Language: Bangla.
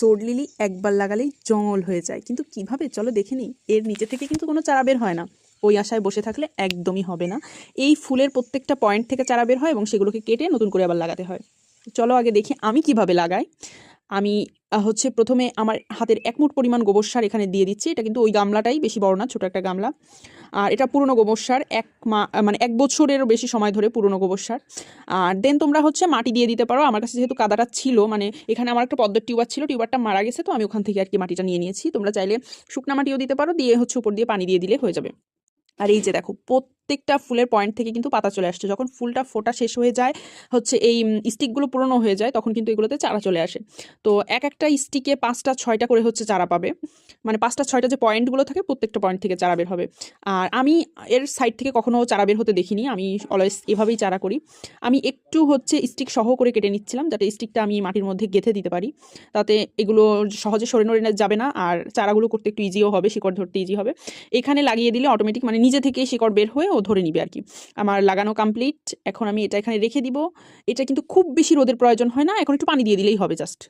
সোড লিলি একবার লাগালেই জঙ্গল হয়ে যায়, কিন্তু কিভাবে চলো দেখে নিই। এর নিচে থেকে কিন্তু কোনো চারা বের হয় না, ওই আশায় বসে থাকলে একদমই হবে না। এই ফুলের প্রত্যেকটা পয়েন্ট থেকে চারা বের হয় এবং সেগুলোকে কেটে নতুন করে আবার লাগাতে হয়। চলো আগে দেখি আমি কিভাবে লাগাই। আমি হচ্ছে প্রথমে আমার হাতের 1 মুঠ পরিমাণ গোবর সার এখানে দিয়ে দিচ্ছি। এটা কিন্তু ওই গামলাটাই, বেশি বড় না, ছোট একটা গামলা। আর এটা পুরনো গোবর সার, মানে 1 বছরেরও বেশি সময় ধরে পুরনো গোবর সার। আর দেন তোমরা হচ্ছে মাটি দিয়ে দিতে পারো। আমার কাছে যেহেতু কাদাটা ছিল, মানে এখানে আমার একটা পদ্মের টিউবার ছিল, টিউবারটা মারা গেছে, তো আমি ওখান থেকে আর কি মাটিটা নিয়ে নিয়েছি। তোমরা চাইলে শুকনা মাটিও দিতে পারো, দিয়ে হচ্ছে উপর দিয়ে পানি দিয়ে দিলে হয়ে যাবে। আর এই যে দেখো, প্রত্যেকটা ফুলের পয়েন্ট থেকে কিন্তু পাতা চলে আসছে। যখন ফুলটা ফোটা শেষ হয়ে যায়, হচ্ছে এই স্টিকগুলো পুরনো হয়ে যায়, তখন কিন্তু এগুলোতে চারা চলে আসে। তো এক একটা স্টিকে 5টা 6টা করে হচ্ছে চারা পাবে, মানে 5টা 6টা যে পয়েন্টগুলো থাকে প্রত্যেকটা পয়েন্ট থেকে চারা বের হবে। আর আমি এর সাইড থেকে কখনো চারা বের হতে দেখিনি, আমি অলওয়েজ এভাবেই চারা করি। আমি একটু হচ্ছে স্টিক সহ করে কেটে নিচ্ছিলাম, যাতে স্টিকটা আমি মাটির মধ্যে গেঁথে দিতে পারি, তাতে এগুলো সহজে সরে নড়ে যাবে না, আর চারাগুলো করতে একটু ইজিও হবে, শিকড় ধরতে ইজি হবে। এখানে লাগিয়ে দিলে অটোমেটিক মানে নিজে থেকে শিকড় বের হয়ে ও ধরে নিবে আর কি। আমার লাগানো কমপ্লিট। এখন আমি এটা এখানে রেখে দিব। এটা কিন্তু খুব বেশি রোদের প্রয়োজন হয় না, এখন একটু পানি দিয়ে দিলেই হবে জাস্ট।